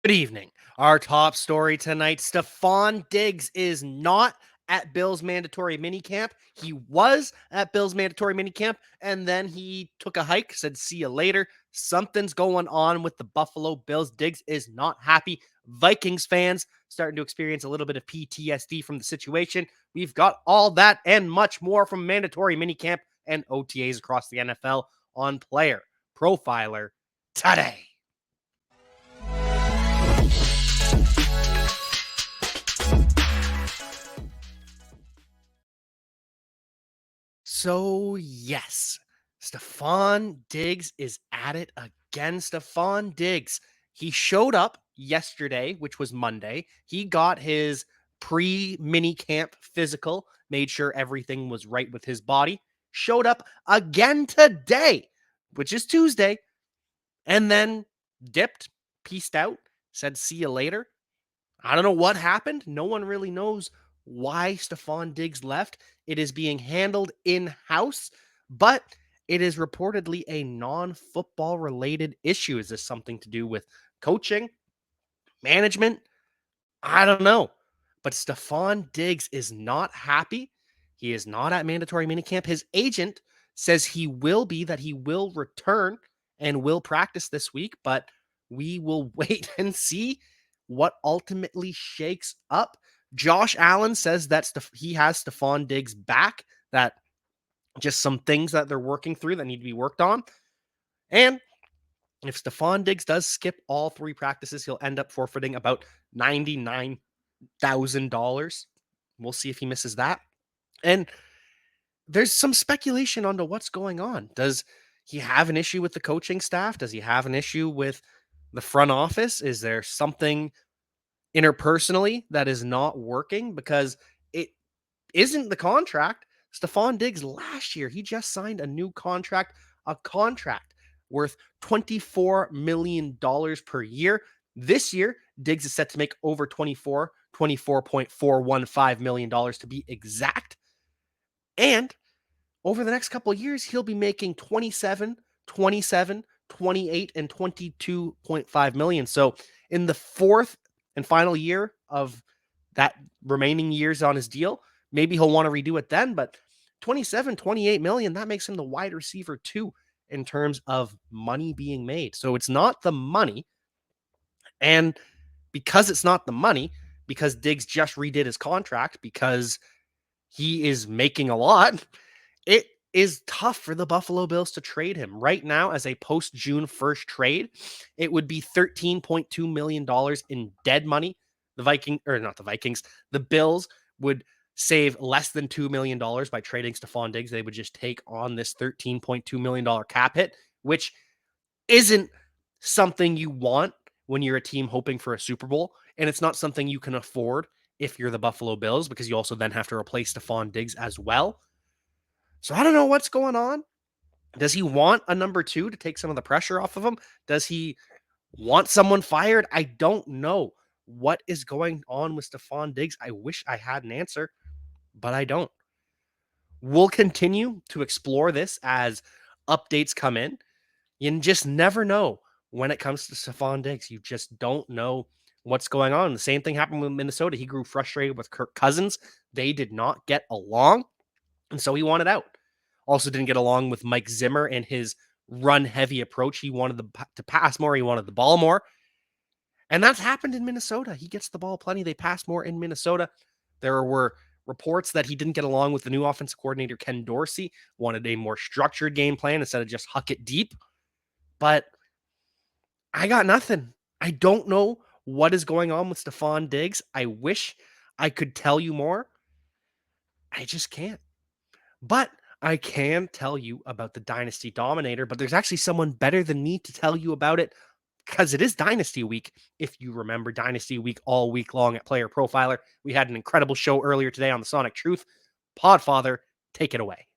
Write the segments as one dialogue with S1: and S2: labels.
S1: Good evening. Our top story tonight, Stefon Diggs is not at Bill's mandatory minicamp. He was at Bill's mandatory minicamp, and then he took a hike, said, see you later. Something's going on with the Buffalo Bills. Diggs is not happy. Vikings fans starting to experience a little bit of PTSD from the situation. We've got all that and much more from mandatory minicamp and OTAs across the NFL on Player Profiler today. So, yes, Stefon Diggs is at it again. Stefon Diggs, he showed up yesterday, which was Monday. He got his pre-mini camp physical, made sure everything was right with his body, showed up again today, which is Tuesday, and then dipped, peaced out, said, see you later. I don't know what happened. No one really knows why Stefon Diggs left. It is being handled in-house, but it is reportedly a non-football related issue. Is this something to do with coaching, management? I don't know. But Stefon Diggs is not happy. He is not at mandatory minicamp. His agent says that he will return and will practice this week, but we will wait and see what ultimately shakes up. Josh Allen says that he has Stefon Diggs back, that just some things that they're working through that need to be worked on. And if Stefon Diggs does skip all three practices, he'll end up forfeiting about $99,000. We'll see if he misses that. And there's some speculation onto what's going on. Does he have an issue with the coaching staff? Does he have an issue with the front office? Is there something interpersonally that is not working? Because it isn't the contract. Stefon Diggs last year, he just signed a new contract, a contract worth $24 million per year. This year, Diggs is set to make over $24.415 million to be exact. And over the next couple of years, he'll be making 27, 27, 28, and 22.5 million. So in the fourth and final year of that remaining years on his deal, maybe he'll want to redo it then, but 27, 28 million, that makes him the wide receiver too in terms of money being made. So it's not the money. And because it's not the money, because Diggs just redid his contract, because he is making a lot, it is tough for the Buffalo Bills to trade him. Right now, as a post-June 1st trade, it would be $13.2 million in dead money. The Bills would save less than $2 million by trading Stefon Diggs. They would just take on this $13.2 million cap hit, which isn't something you want when you're a team hoping for a Super Bowl. And it's not something you can afford if you're the Buffalo Bills, because you also then have to replace Stefon Diggs as well. So I don't know what's going on. Does he want a number two to take some of the pressure off of him? Does he want someone fired? I don't know what is going on with Stefon Diggs. I wish I had an answer, but I don't. We'll continue to explore this as updates come in. You just never know when it comes to Stefon Diggs. You just don't know what's going on. The same thing happened with Minnesota. He grew frustrated with Kirk Cousins. They did not get along, and so he wanted out. Also didn't get along with Mike Zimmer and his run-heavy approach. He wanted to pass more. He wanted the ball more. And that's happened in Minnesota. He gets the ball plenty. They pass more in Minnesota. There were reports that he didn't get along with the new offensive coordinator, Ken Dorsey, wanted a more structured game plan instead of just huck it deep. But I got nothing. I don't know what is going on with Stefon Diggs. I wish I could tell you more. I just can't. But I can tell you about the Dynasty Dominator, but there's actually someone better than me to tell you about it, because it is Dynasty Week. If you remember Dynasty Week all week long at Player Profiler, we had an incredible show earlier today on the Sonic Truth. Podfather, take it away.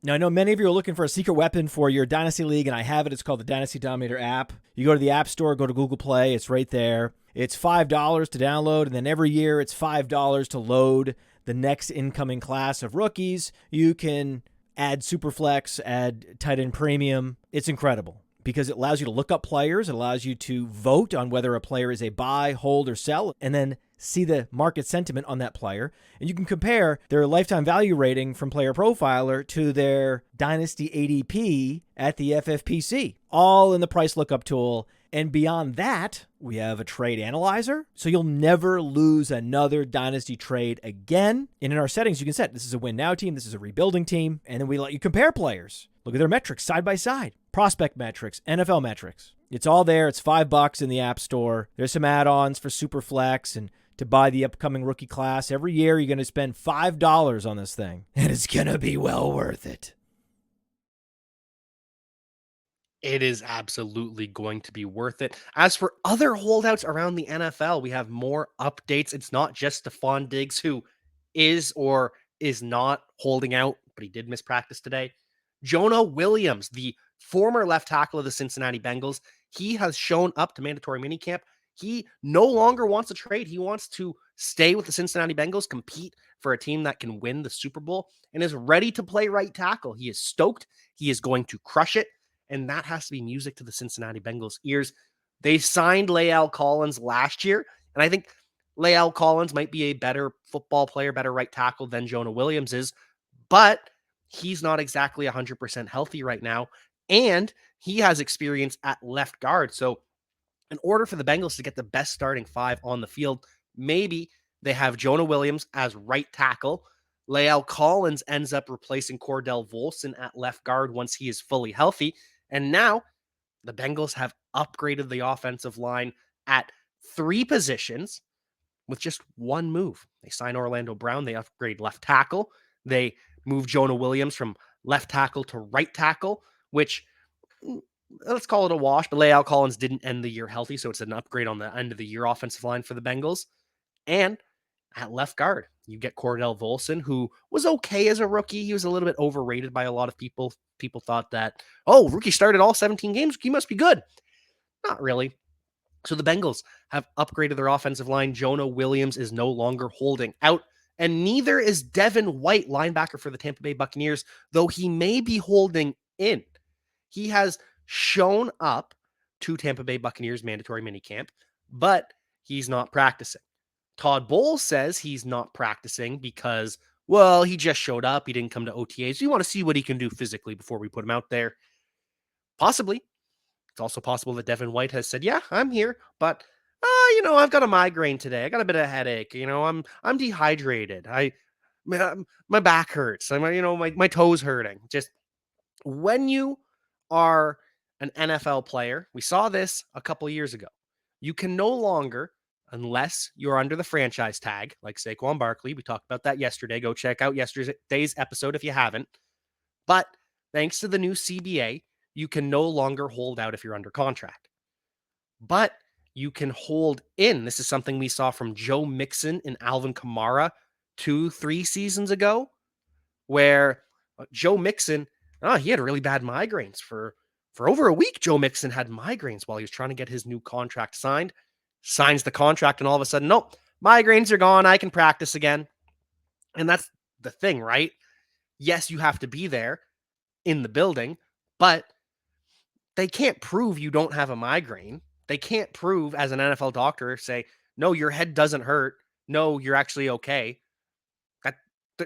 S2: Now, I know many of you are looking for a secret weapon for your Dynasty League, and I have it. It's called the Dynasty Dominator app. You go to the App Store, go to Google Play. It's right there. It's $5 to download, and then every year it's $5 to load the next incoming class of rookies. You can add Superflex, add tight end premium. It's incredible. because it allows you to look up players. It allows you to vote on whether a player is a buy, hold, or sell, and then see the market sentiment on that player. And you can compare their lifetime value rating from Player Profiler to their Dynasty ADP at the FFPC, all in the price lookup tool. And beyond that, we have a trade analyzer, so you'll never lose another Dynasty trade again. And in our settings, you can set this is a win now team, this is a rebuilding team, and then we let you compare players. Look at their metrics side by side, prospect metrics, NFL metrics. It's all there. It's $5 in the App Store. There's some add-ons for Superflex and to buy the upcoming rookie class. Every year, you're going to spend $5 on this thing, and it's going to be well worth it.
S1: It is absolutely going to be worth it. As for other holdouts around the NFL, we have more updates. It's not just Stefon Diggs, who is or is not holding out, but he did miss practice today. Jonah Williams, the former left tackle of the Cincinnati Bengals, he has shown up to mandatory minicamp. He no longer wants a trade. He wants to stay with the Cincinnati Bengals, compete for a team that can win the Super Bowl, and is ready to play right tackle. He is stoked. He is going to crush it. And that has to be music to the Cincinnati Bengals' ears. They signed La'el Collins last year, and I think La'el Collins might be a better football player, better right tackle than Jonah Williams is, but he's not exactly 100% healthy right now, and he has experience at left guard. So in order for the Bengals to get the best starting five on the field, maybe they have Jonah Williams as right tackle. La'el Collins ends up replacing Cordell Volson at left guard once he is fully healthy. And now the Bengals have upgraded the offensive line at 3 positions with just one move. They sign Orlando Brown. They upgrade left tackle. They move Jonah Williams from left tackle to right tackle, which let's call it a wash, but La'el Collins didn't end the year healthy, so it's an upgrade on the end of the year offensive line for the Bengals. And at left guard, you get Cordell Volson, who was okay as a rookie. He was a little bit overrated by a lot of people. People thought that, oh, rookie started all 17 games. He must be good. Not really. So the Bengals have upgraded their offensive line. Jonah Williams is no longer holding out, and neither is Devin White, linebacker for the Tampa Bay Buccaneers, though he may be holding in. He has shown up to Tampa Bay Buccaneers mandatory minicamp, but he's not practicing. Todd Bowles says he's not practicing because, well, he just showed up. He didn't come to OTAs. We want to see what he can do physically before we put him out there. Possibly. It's also possible that Devin White has said, yeah, I'm here, but, I've got a migraine today. I got a bit of a headache. I'm dehydrated. My back hurts. My toes hurting. Just when you are an NFL player, we saw this a couple years ago. You can no longer, unless you're under the franchise tag, like Saquon Barkley. We talked about that yesterday. Go check out yesterday's episode if you haven't. But thanks to the new CBA, you can no longer hold out if you're under contract. But you can hold in. This is something we saw from Joe Mixon and Alvin Kamara 2-3 seasons ago, where Joe Mixon, he had really bad migraines. For over a week, Joe Mixon had migraines while he was trying to get his new contract signed. Signs the contract, and all of a sudden, nope, migraines are gone. I can practice again. And that's the thing, right? Yes, you have to be there in the building, but they can't prove you don't have a migraine. They can't prove as an NFL doctor, say, no, your head doesn't hurt. No, you're actually okay.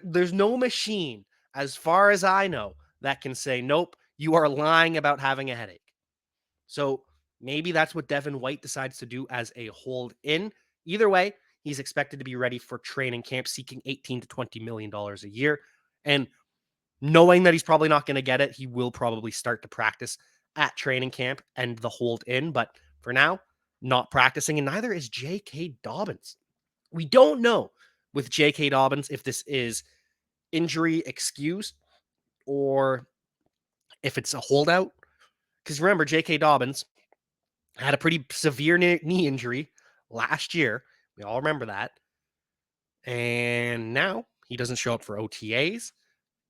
S1: There's no machine, as far as I know, that can say, nope, you are lying about having a headache. So maybe that's what Devin White decides to do as a hold in. Either way, he's expected to be ready for training camp, seeking $18 to $20 million a year. And knowing that he's probably not going to get it, he will probably start to practice at training camp and the hold in. But for now, not practicing, and neither is J.K. Dobbins. We don't know with J.K. Dobbins if this is injury excuse or if it's a holdout. Because remember, J.K. Dobbins had a pretty severe knee injury last year. We all remember that. And now he doesn't show up for OTAs,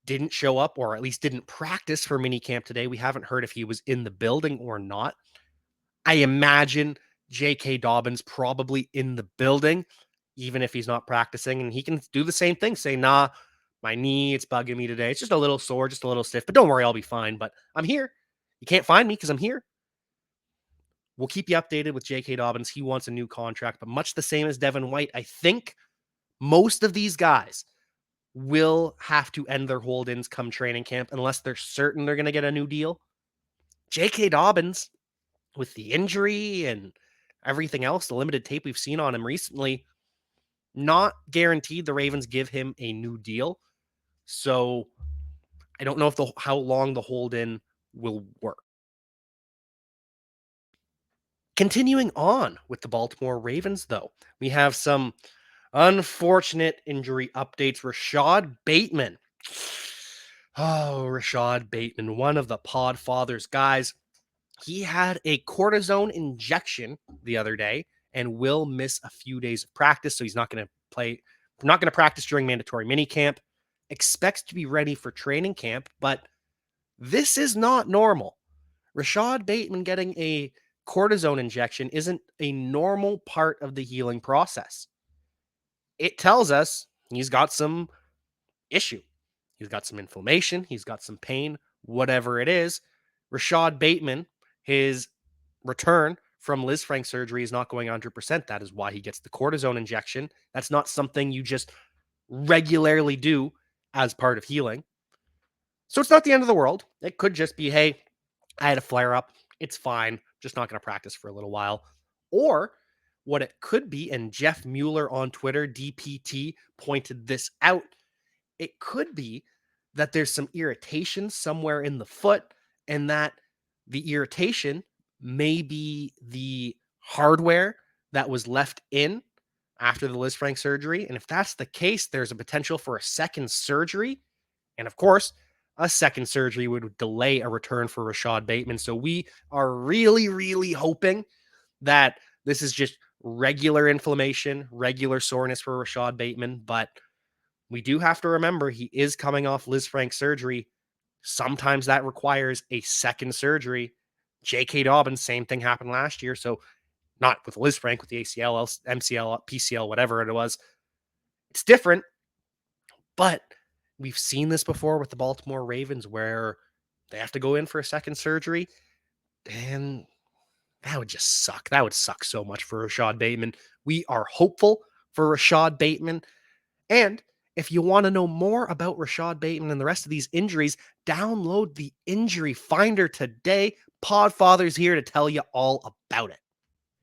S1: didn't show up, or at least didn't practice for minicamp today. We haven't heard if he was in the building or not. I imagine J.K. Dobbins probably in the building, even if he's not practicing. And he can do the same thing, say, nah, my knee, it's bugging me today. It's just a little sore, just a little stiff, but don't worry, I'll be fine. But I'm here. You can't find me because I'm here. We'll keep you updated with J.K. Dobbins. He wants a new contract, but much the same as Devin White, I think most of these guys will have to end their hold-ins come training camp unless they're certain they're going to get a new deal. J.K. Dobbins, with the injury and everything else, the limited tape we've seen on him recently, not guaranteed the Ravens give him a new deal. So I don't know how long the hold-in will work. Continuing on with the Baltimore Ravens, though, we have some unfortunate injury updates. Rashod Bateman. Oh, Rashod Bateman, one of the pod fathers, guys. He had a cortisone injection the other day and will miss a few days of practice. So he's not going to practice during mandatory minicamp. Expects to be ready for training camp, but this is not normal. Rashod Bateman getting a cortisone injection isn't a normal part of the healing process. It tells us he's got some issue. He's got some inflammation. He's got some pain, whatever it is. Rashod Bateman, his return from Liz Frank surgery is not going 100%. That is why he gets the cortisone injection. That's not something you just regularly do as part of healing. So it's not the end of the world. It could just be, hey, I had a flare up. It's fine. Just not going to practice for a little while. Or what it could be, and Jeff Mueller on Twitter, DPT, pointed this out. It could be that there's some irritation somewhere in the foot, and that the irritation may be the hardware that was left in after the Liz Frank surgery. And if that's the case, there's a potential for a second surgery. And of course, a second surgery would delay a return for Rashod Bateman. So we are really, really hoping that this is just regular inflammation, regular soreness for Rashod Bateman. But we do have to remember he is coming off Liz Frank surgery. Sometimes that requires a second surgery. J.K. Dobbins, same thing happened last year. So not with Liz Frank, with the ACL, MCL, PCL, whatever it was. It's different, but we've seen this before with the Baltimore Ravens where they have to go in for a second surgery, and that would just suck. That would suck so much for Rashod Bateman. We are hopeful for Rashod Bateman. And if you want to know more about Rashod Bateman and the rest of these injuries, download the Injury Finder today. Podfather's here to tell you all about it.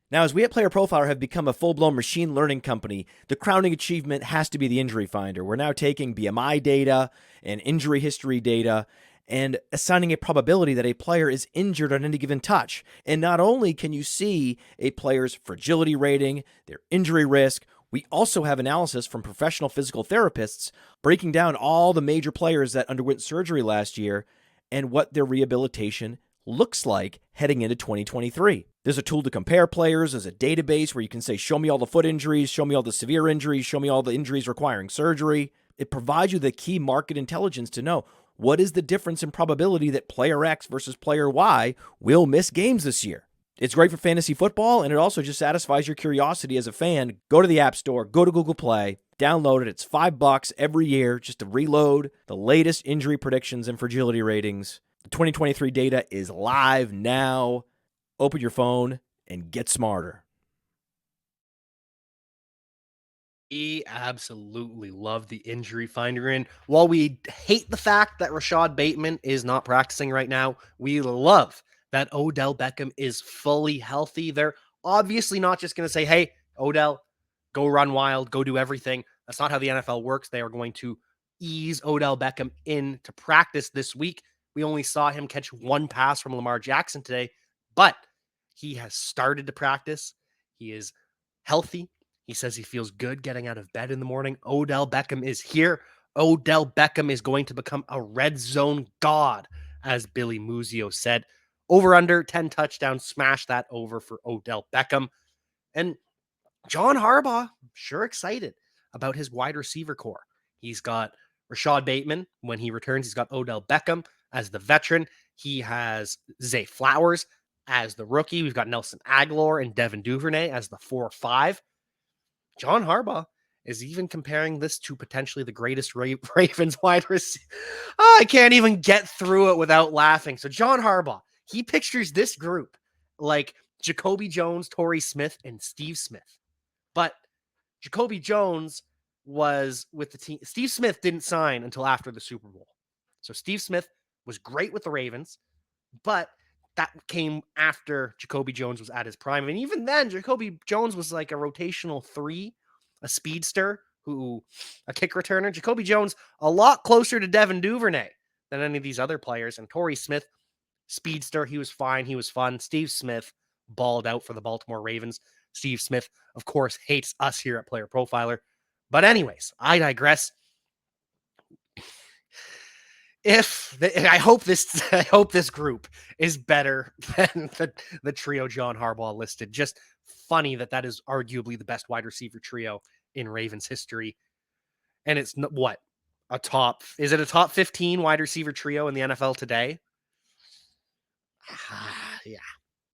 S2: Now, as we at Player Profiler have become a full-blown machine learning company, the crowning achievement has to be the Injury Finder. We're now taking BMI data and injury history data and assigning a probability that a player is injured on any given touch. And not only can you see a player's fragility rating, their injury risk, we also have analysis from professional physical therapists breaking down all the major players that underwent surgery last year and what their rehabilitation looks like heading into 2023. There's a tool to compare players. There's a database where you can say, show me all the foot injuries, show me all the severe injuries, show me all the injuries requiring surgery. It provides you the key market intelligence to know what is the difference in probability that player X versus player Y will miss games this year. It's great for fantasy football, and it also just satisfies your curiosity as a fan. Go to the App Store, go to Google Play, download it. It's $5 every year just to reload the latest injury predictions and fragility ratings. The 2023 data is live now. Open your phone and get smarter.
S1: We absolutely love the Injury Finder. And while we hate the fact that Rashod Bateman is not practicing right now, we love that Odell Beckham is fully healthy. They're obviously not just going to say, hey, Odell, go run wild, go do everything. That's not how the NFL works. They are going to ease Odell Beckham into practice this week. We only saw him catch one pass from Lamar Jackson today, but he has started to practice. He is healthy. He says he feels good getting out of bed in the morning. Odell Beckham is here. Odell Beckham is going to become a red zone god, as Billy Muzio said. Over under 10 touchdowns. Smash that over for Odell Beckham. And John Harbaugh, sure excited about his wide receiver core. He's got Rashod Bateman. When he returns, he's got Odell Beckham as the veteran. He has Zay Flowers as the rookie. We've got Nelson Aguilar and Devin Duvernay as the 4-5. John Harbaugh is even comparing this to potentially the greatest Ravens wide receiver. I can't even get through it without laughing. So John Harbaugh, he pictures this group like Jacoby Jones, Torrey Smith, and Steve Smith. But Jacoby Jones was with the team. Steve Smith didn't sign until after the Super Bowl. So Steve Smith was great with the Ravens, but that came after Jacoby Jones was at his prime. And even then, Jacoby Jones was like a rotational 3, a speedster, a kick returner. Jacoby Jones, a lot closer to Devin Duvernay than any of these other players. And Torrey Smith, speedster, he was fine. He was fun. Steve Smith balled out for the Baltimore Ravens. Steve Smith, of course, hates us here at Player Profiler. But anyways, I digress. I hope this group is better than the trio John Harbaugh listed. Just funny that is arguably the best wide receiver trio in Ravens history. And it's what? Is it a top 15 wide receiver trio in the NFL today? Yeah.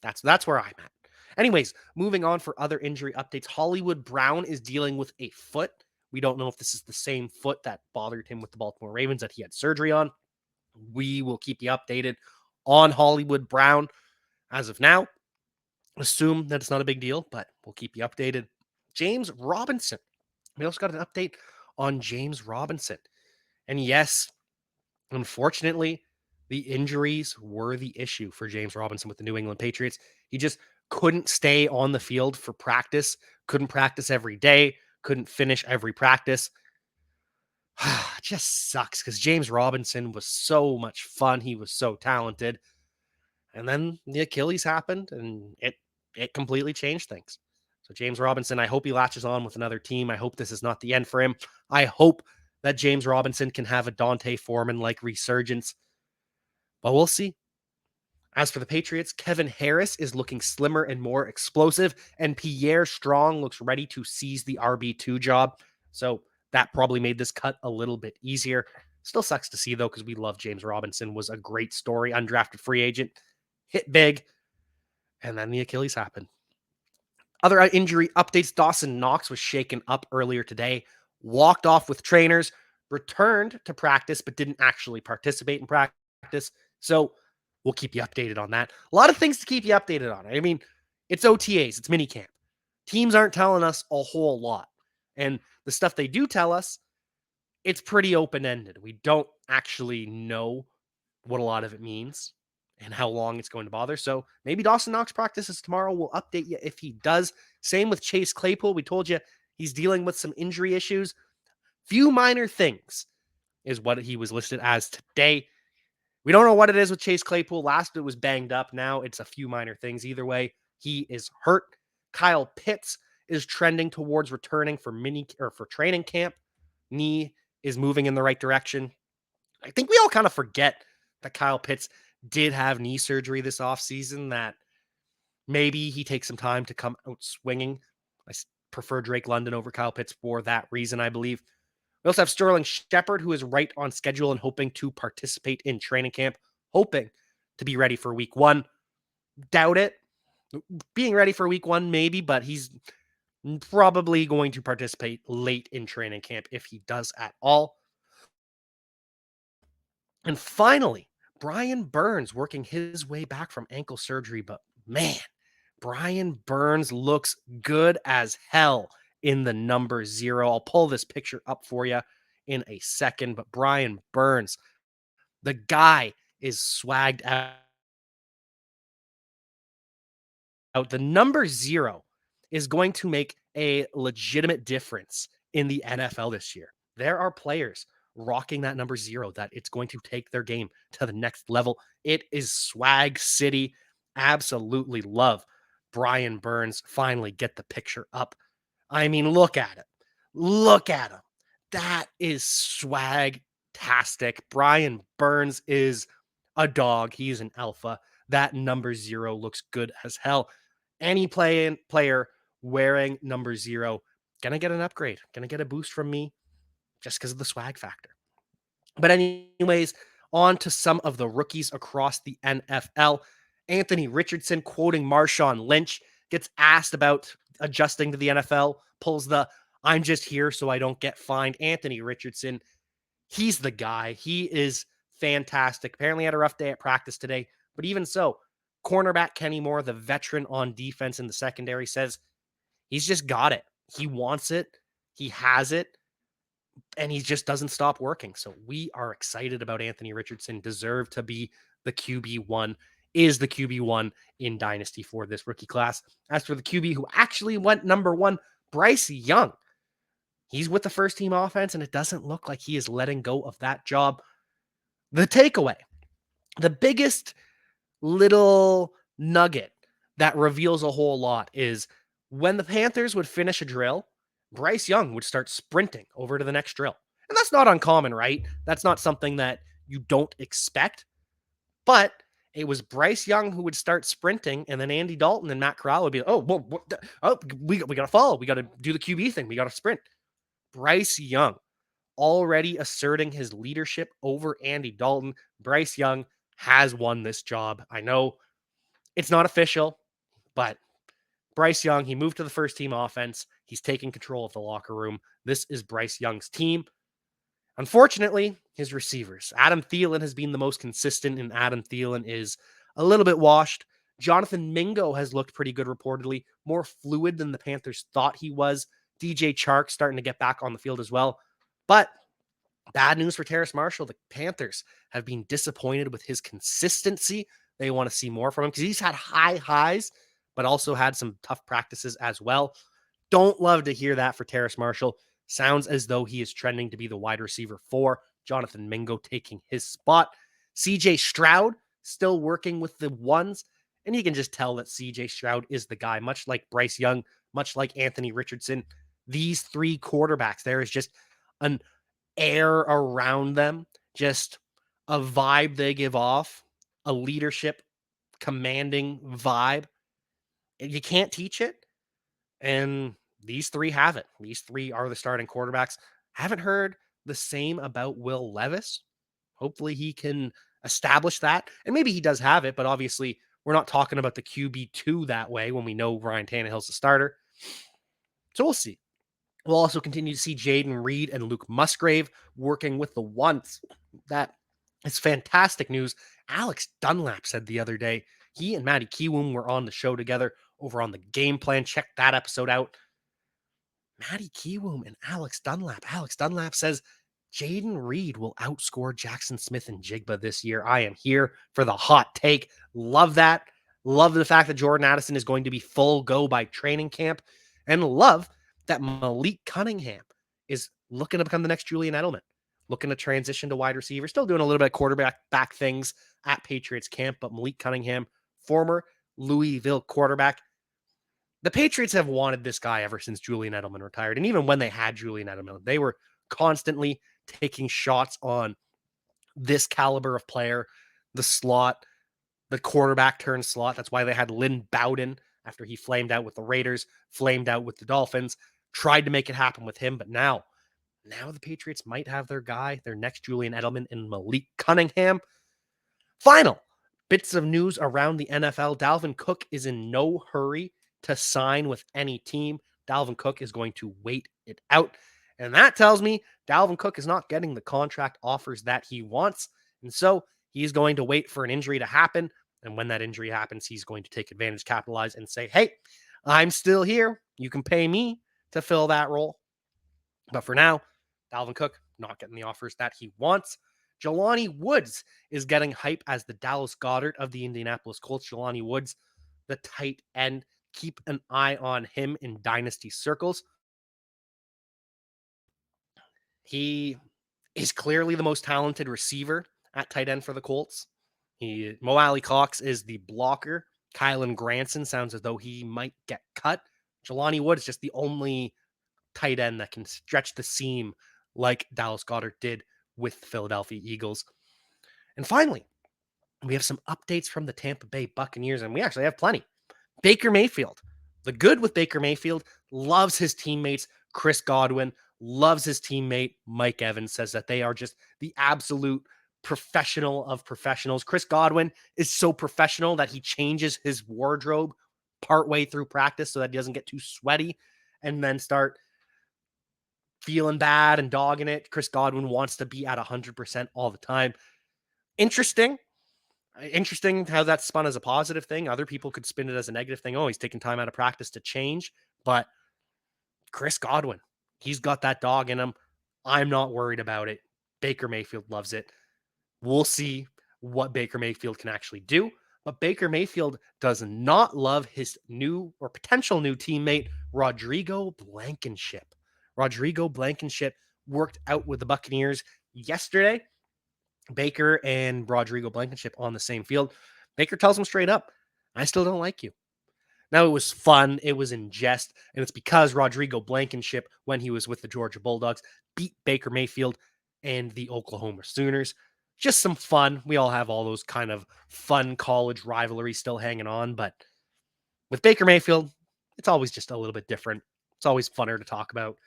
S1: That's where I'm at. Anyways, moving on for other injury updates. Hollywood Brown is dealing with a foot. We don't know if this is the same foot that bothered him with the Baltimore Ravens that he had surgery on. We will keep you updated on Hollywood Brown. As of now, assume that it's not a big deal, but we'll keep you updated. James Robinson. We also got an update on James Robinson. And yes, unfortunately, the injuries were the issue for James Robinson with the New England Patriots. He just couldn't stay on the field for practice, couldn't practice every day, couldn't finish every practice. Just sucks because James Robinson was so much fun. He was so talented. And then the Achilles happened and it completely changed things. So James Robinson, I hope he latches on with another team. I hope this is not the end for him. I hope that James Robinson can have a Dante Foreman-like resurgence. But we'll see. As for the Patriots, Kevin Harris is looking slimmer and more explosive, and Pierre Strong looks ready to seize the RB2 job. So that probably made this cut a little bit easier. Still sucks to see, though, because we love James Robinson. Was a great story, undrafted free agent, hit big, and then the Achilles happened. Other injury updates, Dawson Knox was shaken up earlier today, walked off with trainers, returned to practice, but didn't actually participate in practice. So we'll keep you updated on that. A lot of things to keep you updated on. I mean, it's OTAs, it's minicamp. Teams aren't telling us a whole lot. And the stuff they do tell us, it's pretty open-ended. We don't actually know what a lot of it means and how long it's going to bother. So maybe Dawson Knox practices tomorrow. We'll update you if he does. Same with Chase Claypool. We told you he's dealing with some injury issues. Few minor things is what he was listed as today. We don't know what it is with Chase Claypool. Last it was banged up. Now it's a few minor things. Either way, he is hurt. Kyle Pitts is trending towards returning for training camp. Knee is moving in the right direction. I think we all kind of forget that Kyle Pitts did have knee surgery this offseason, that maybe he takes some time to come out swinging. I prefer Drake London over Kyle Pitts for that reason, I believe. We also have Sterling Shepard, who is right on schedule and hoping to participate in training camp, hoping to be ready for week 1. Doubt it. Being ready for week 1, maybe, but he's probably going to participate late in training camp if he does at all. And finally, Brian Burns working his way back from ankle surgery, but man, Brian Burns looks good as hell in the number 0. I'll pull this picture up for you in a second, but Brian Burns, the guy is swagged out. The number 0 is going to make a legitimate difference in the NFL this year. There are players rocking that number 0 that it's going to take their game to the next level. It is swag city. Absolutely love Brian Burns. Finally get the picture up. I mean, look at it. Look at him. That is swag-tastic. Brian Burns is a dog. He's an alpha. That number 0 looks good as hell. Any player wearing number 0 gonna get an upgrade, gonna get a boost from me just because of the swag factor. But anyways, on to some of the rookies across the NFL. Anthony Richardson, quoting Marshawn Lynch, gets asked about adjusting to the NFL, pulls the "I'm just here so I don't get fined." Anthony Richardson, he's the guy. He is fantastic. Apparently had a rough day at practice today, but even so, Cornerback Kenny Moore, the veteran on defense in the secondary, says he's just got it. He wants it. He has it. And he just doesn't stop working. So we are excited about Anthony Richardson. Deserved to be the QB1, is the QB1 in Dynasty for this rookie class. As for the QB who actually went number one, Bryce Young. He's with the first team offense, and it doesn't look like he is letting go of that job. The takeaway, the biggest little nugget that reveals a whole lot is when the Panthers would finish a drill, Bryce Young would start sprinting over to the next drill. And that's not uncommon, right? That's not something that you don't expect. But it was Bryce Young who would start sprinting, and then Andy Dalton and Matt Corral would be, we got to follow. We got to do the QB thing. We got to sprint. Bryce Young already asserting his leadership over Andy Dalton. Bryce Young has won this job. I know it's not official, but Bryce Young, he moved to the first team offense. He's taking control of the locker room. This is Bryce Young's team. Unfortunately, his receivers. Adam Thielen has been the most consistent, and Adam Thielen is a little bit washed. Jonathan Mingo has looked pretty good, reportedly. More fluid than the Panthers thought he was. DJ Chark starting to get back on the field as well. But bad news for Terrace Marshall. The Panthers have been disappointed with his consistency. They want to see more from him because he's had high highs, but also had some tough practices as well. Don't love to hear that for Terrace Marshall. Sounds as though he is trending to be the wide receiver 4. Jonathan Mingo taking his spot. CJ Stroud still working with the ones. And you can just tell that CJ Stroud is the guy, much like Bryce Young, much like Anthony Richardson. These three quarterbacks, there is just an air around them, just a vibe they give off, a leadership commanding vibe. You can't teach it. And these three have it. These three are the starting quarterbacks. Haven't heard the same about Will Levis. Hopefully he can establish that. And maybe he does have it, but obviously we're not talking about the QB2 that way when we know Ryan Tannehill's the starter. So we'll see. We'll also continue to see Jaden Reed and Luke Musgrave working with the ones. That is fantastic news. Alex Dunlap said the other day, he and Matty Kiwoom were on the show together over on the Game Plan. Check that episode out. Matty Kiwoom and Alex Dunlap. Alex Dunlap says Jaden Reed will outscore Jackson Smith and Jigba this year. I am here for the hot take. Love that. Love the fact that Jordan Addison is going to be full go by training camp. And love that Malik Cunningham is looking to become the next Julian Edelman. Looking to transition to wide receiver. Still doing a little bit of quarterback back things at Patriots camp. But Malik Cunningham, former Louisville quarterback. The Patriots have wanted this guy ever since Julian Edelman retired. And even when they had Julian Edelman, they were constantly taking shots on this caliber of player, the slot, the quarterback turned slot. That's why they had Lynn Bowden after he flamed out with the Raiders, flamed out with the Dolphins, tried to make it happen with him. But now the Patriots might have their guy, their next Julian Edelman in Malik Cunningham. Final bits of news around the NFL. Dalvin Cook is in no hurry to sign with any team. Dalvin Cook is going to wait it out. And that tells me Dalvin Cook is not getting the contract offers that he wants. And so he's going to wait for an injury to happen. And when that injury happens, he's going to take advantage, capitalize, and say, hey, I'm still here. You can pay me to fill that role. But for now, Dalvin Cook not getting the offers that he wants. Jelani Woods is getting hype as the Dallas Goedert of the Indianapolis Colts. Jelani Woods, the tight end. Keep an eye on him in dynasty circles. He is clearly the most talented receiver at tight end for the Colts. Mo Alley Cox is the blocker. Kylan Granson sounds as though he might get cut. Jelani Wood is just the only tight end that can stretch the seam like Dallas Goedert did with the Philadelphia Eagles. And finally, we have some updates from the Tampa Bay Buccaneers, and we actually have plenty. Baker Mayfield. The good with Baker Mayfield, loves his teammates. Chris Godwin loves his teammate. Mike Evans says that they are just the absolute professional of professionals. Chris Godwin is so professional that he changes his wardrobe partway through practice so that he doesn't get too sweaty and then start feeling bad and dogging it. Chris Godwin wants to be at 100% all the time. Interesting. Interesting how that's spun as a positive thing. Other people could spin it as a negative thing. Oh, he's taking time out of practice to change. But Chris Godwin, he's got that dog in him. I'm not worried about it. Baker Mayfield loves it. We'll see what Baker Mayfield can actually do. But Baker Mayfield does not love his new or potential new teammate, Rodrigo Blankenship. Rodrigo Blankenship worked out with the Buccaneers yesterday. Baker and Rodrigo Blankenship on the same field. Baker tells him straight up, I still don't like you. Now, it was fun. It was in jest. And it's because Rodrigo Blankenship, when he was with the Georgia Bulldogs, beat Baker Mayfield and the Oklahoma Sooners. Just some fun. We all have all those kind of fun college rivalries still hanging on. But with Baker Mayfield, it's always just a little bit different. It's always funner to talk about.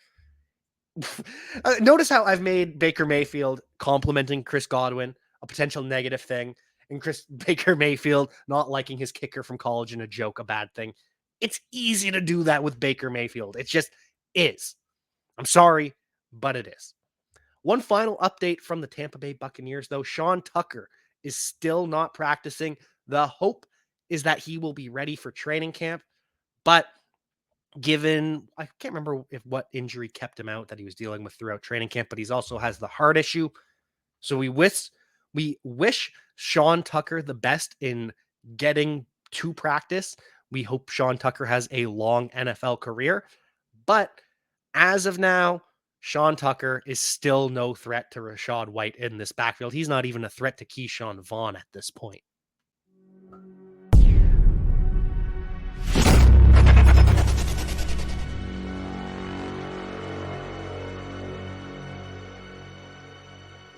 S1: Notice how I've made Baker Mayfield complimenting Chris Godwin a potential negative thing, and Chris Baker Mayfield not liking his kicker from college in a joke, a bad thing. It's easy to do that with Baker Mayfield. It just is. I'm sorry, but it is. One final update from the Tampa Bay Buccaneers, though. Sean Tucker is still not practicing. The hope is that he will be ready for training camp, but given I can't remember if what injury kept him out that he was dealing with throughout training camp, but he's also has the heart issue. So we wish Sean Tucker the best in getting to practice. We hope Sean Tucker has a long NFL career, but as of now, Sean Tucker is still no threat to Rashod White in this backfield. He's not even a threat to Keyshawn Vaughn at this point.